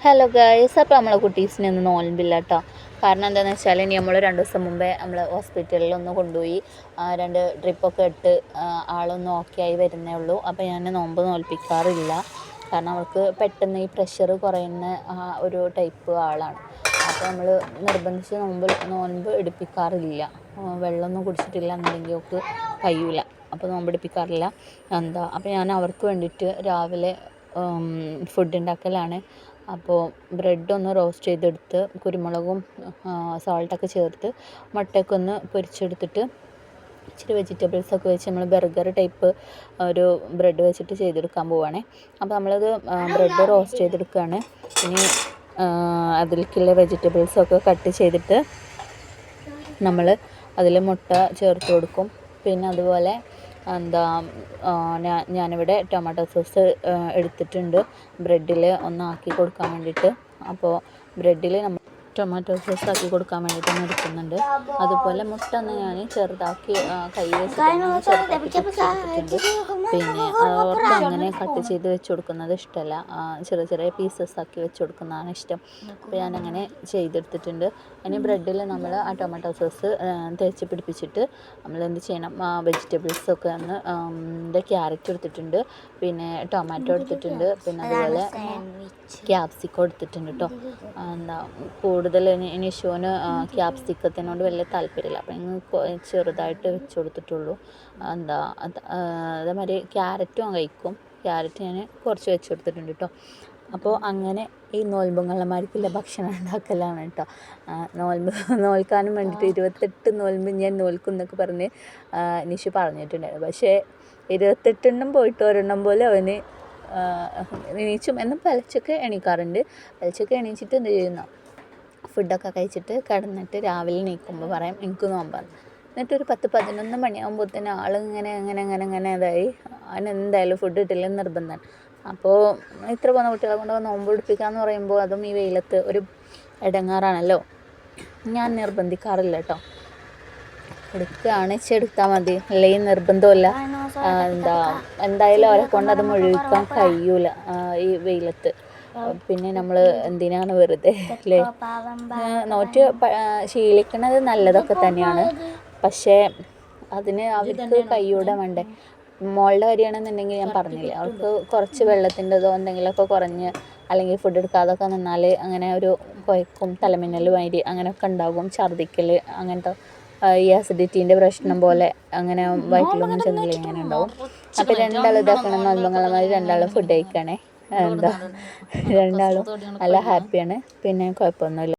Hello guys, അപ്പോൾ നമ്മളെ കുട്ടീസിനൊന്നും നോൽമ്പില്ല കേട്ടോ. കാരണം എന്താണെന്ന് വെച്ചാൽ ഇനി നമ്മൾ 2 ദിവസം മുമ്പേ നമ്മൾ ഹോസ്പിറ്റലിലൊന്ന് കൊണ്ടുപോയി 2 ഡ്രിപ്പൊക്കെ ഇട്ട് ആളൊന്ന് ഓക്കെ ആയി വരുന്നേ ഉള്ളൂ. അപ്പോൾ ഞാൻ നോമ്പ് നോൽപ്പിക്കാറില്ല. കാരണം അവൾക്ക് പെട്ടെന്ന് ഈ പ്രഷർ കുറയുന്ന ഒരു ടൈപ്പ് ആളാണ്. അപ്പോൾ നമ്മൾ നിർബന്ധിച്ച് നോമ്പ് എടുപ്പിക്കാറില്ല. വെള്ളമൊന്നും കുടിച്ചിട്ടില്ല എന്നുണ്ടെങ്കിൽ അവൾക്ക് കഴിയൂല. അപ്പോൾ നോമ്പ് എടുപ്പിക്കാറില്ല. അപ്പോൾ ഞാൻ അവർക്ക് വേണ്ടിയിട്ട് രാവിലെ ഫുഡ് ഉണ്ടാക്കലാണ്. അപ്പോൾ ബ്രെഡൊന്ന് റോസ്റ്റ് ചെയ്തെടുത്ത് കുരുമുളകും സോൾട്ടൊക്കെ ചേർത്ത് മുട്ടയൊക്കെ ഒന്ന് പൊരിച്ചെടുത്തിട്ട് ഇച്ചിരി വെജിറ്റബിൾസൊക്കെ വെച്ച് നമ്മൾ ബർഗർ ടൈപ്പ് ഒരു ബ്രെഡ് വെച്ചിട്ട് ചെയ്തെടുക്കാൻ പോവുകയാണേ. അപ്പോൾ നമ്മളത് ബ്രെഡ് റോസ്റ്റ് ചെയ്തെടുക്കുകയാണ്. ഇനി അതിലേക്കുള്ള വെജിറ്റബിൾസൊക്കെ കട്ട് ചെയ്തിട്ട് നമ്മൾ അതിൽ മുട്ട ചേർത്ത് കൊടുക്കും. പിന്നെ അതുപോലെ ഞാനിവിടെ ടൊമാറ്റോ സോസ് എടുത്തിട്ടുണ്ട് ബ്രെഡിൽ ഒന്ന് ആക്കി കൊടുക്കാൻ വേണ്ടിയിട്ട്. അപ്പോൾ ബ്രെഡിൽ നമ്മൾ ടൊമാറ്റോ സോസ് ആക്കി കൊടുക്കാൻ വേണ്ടിയിട്ടൊന്ന് എടുക്കുന്നുണ്ട്. അതുപോലെ മുട്ട ഒന്ന് ഞാൻ ചെറുതാക്കി കൈ വെച്ചിട്ട് ചെറുതാക്കി. പിന്നെ അവർക്ക് അങ്ങനെ കട്ട് ചെയ്ത് വെച്ച് കൊടുക്കുന്നത് ഇഷ്ടമല്ല, ചെറിയ ചെറിയ പീസസ് ആക്കി വെച്ച് കൊടുക്കുന്നതാണ് ഇഷ്ടം. അപ്പോൾ ഞാനങ്ങനെ ചെയ്തെടുത്തിട്ടുണ്ട്. ഇനി ബ്രെഡിൽ നമ്മൾ ആ ടൊമാറ്റോ സോസ് തേച്ച് പിടിപ്പിച്ചിട്ട് നമ്മൾ എന്ത് ചെയ്യണം, വെജിറ്റബിൾസൊക്കെ ഒന്ന് ക്യാരറ്റ് എടുത്തിട്ടുണ്ട്, പിന്നെ ടൊമാറ്റോ എടുത്തിട്ടുണ്ട്, പിന്നെ അതുപോലെ ക്യാപ്സിക്കം എടുത്തിട്ടുണ്ട് കേട്ടോ. കൂടുതൽ നിഷുവിന് ക്യാപ്സിക്കത്തിനോട് വലിയ താല്പര്യമില്ല. അപ്പം ഞങ്ങൾ ചെറുതായിട്ട് വെച്ച് കൊടുത്തിട്ടുള്ളൂ. അതേമാതിരി ക്യാരറ്റും കഴിക്കും. ക്യാരറ്റ് ഞാൻ കുറച്ച് വെച്ച് കൊടുത്തിട്ടുണ്ട് കേട്ടോ. അപ്പോൾ അങ്ങനെ ഈ നോൽമ്പുങ്ങളമാർക്കുള്ള ഭക്ഷണം ഉണ്ടാക്കലാണ് കേട്ടോ. നോൽക്കാനും വേണ്ടിയിട്ട് 28 നോൽമ്പ് ഞാൻ നോൽക്കും എന്നൊക്കെ പറഞ്ഞ് നിഷു പറഞ്ഞിട്ടുണ്ടായിരുന്നു. പക്ഷേ 28 പോയിട്ട് ഒരെണ്ണം പോലെ അവന് എണീച്ചും എന്നും പലച്ചൊക്കെ എണീക്കാറുണ്ട്. പലച്ചൊക്കെ എണീച്ചിട്ട് എന്ത് ചെയ്യുന്നു, ഫുഡൊക്കെ കഴിച്ചിട്ട് കിടന്നിട്ട് രാവിലെ എണീക്കുമ്പോൾ പറയും എനിക്ക് നോമ്പാണ്. എന്നിട്ടൊരു 10-11 മണിയാകുമ്പോഴത്തേന് ആളിങ്ങനെ ഇതായി അവനെന്തായാലും ഫുഡ് കിട്ടില്ല നിർബന്ധമാണ്. അപ്പോൾ ഇത്ര പോകുന്ന കുട്ടികളെ കൊണ്ട് നോമ്പ് പിടിപ്പിക്കാമെന്ന് പറയുമ്പോൾ അതും ഈ വെയിലത്ത് ഒരു ഇടങ്ങാറാണല്ലോ. ഞാൻ നിർബന്ധിക്കാറില്ല കേട്ടോ. എടുക്കുകയാണ് എടുത്താൽ മതി, അല്ലെങ്കിൽ നിർബന്ധമില്ല. എന്തായാലും അവരെ കൊണ്ട് അത് മുഴുവിക്കാൻ കഴിയൂല ഈ വെയിലത്ത്. പിന്നെ നമ്മൾ എന്തിനാണ് വെറുതെ അല്ലേ. നോറ്റ് ശീലിക്കുന്നത് നല്ലതൊക്കെ തന്നെയാണ്, പക്ഷേ അതിന് അവർക്ക് കൈയൂടെ വേണ്ടേ. മോളുടെ കാര്യമാണെന്നുണ്ടെങ്കിൽ ഞാൻ പറഞ്ഞില്ലേ, അവൾക്ക് കുറച്ച് വെള്ളത്തിൻ്റെതോ എന്തെങ്കിലുമൊക്കെ കുറഞ്ഞ് അല്ലെങ്കിൽ ഫുഡ് എടുക്കാതൊക്കെ നിന്നാൽ അങ്ങനെ ഒരു കുഴക്കും തലമിന്നൽ മാതിരി അങ്ങനെയൊക്കെ ഉണ്ടാകും. ഛർദ്ദിക്കൽ അങ്ങനത്തെ ഈ അസിഡിറ്റീൻ്റെ പ്രശ്നം പോലെ അങ്ങനെ വയറ്റിലൊന്നും ചെന്നില്ല ഇങ്ങനെ ഉണ്ടാവും. അപ്പോൾ രണ്ടാളും ഇതാക്കണം, നോൽമ്പങ്ങളമാർ രണ്ടാളും ഫുഡ് കഴിക്കണേ. രണ്ടാളും നല്ല ഹാപ്പിയാണ്, പിന്നെ കുഴപ്പമൊന്നുമില്ല.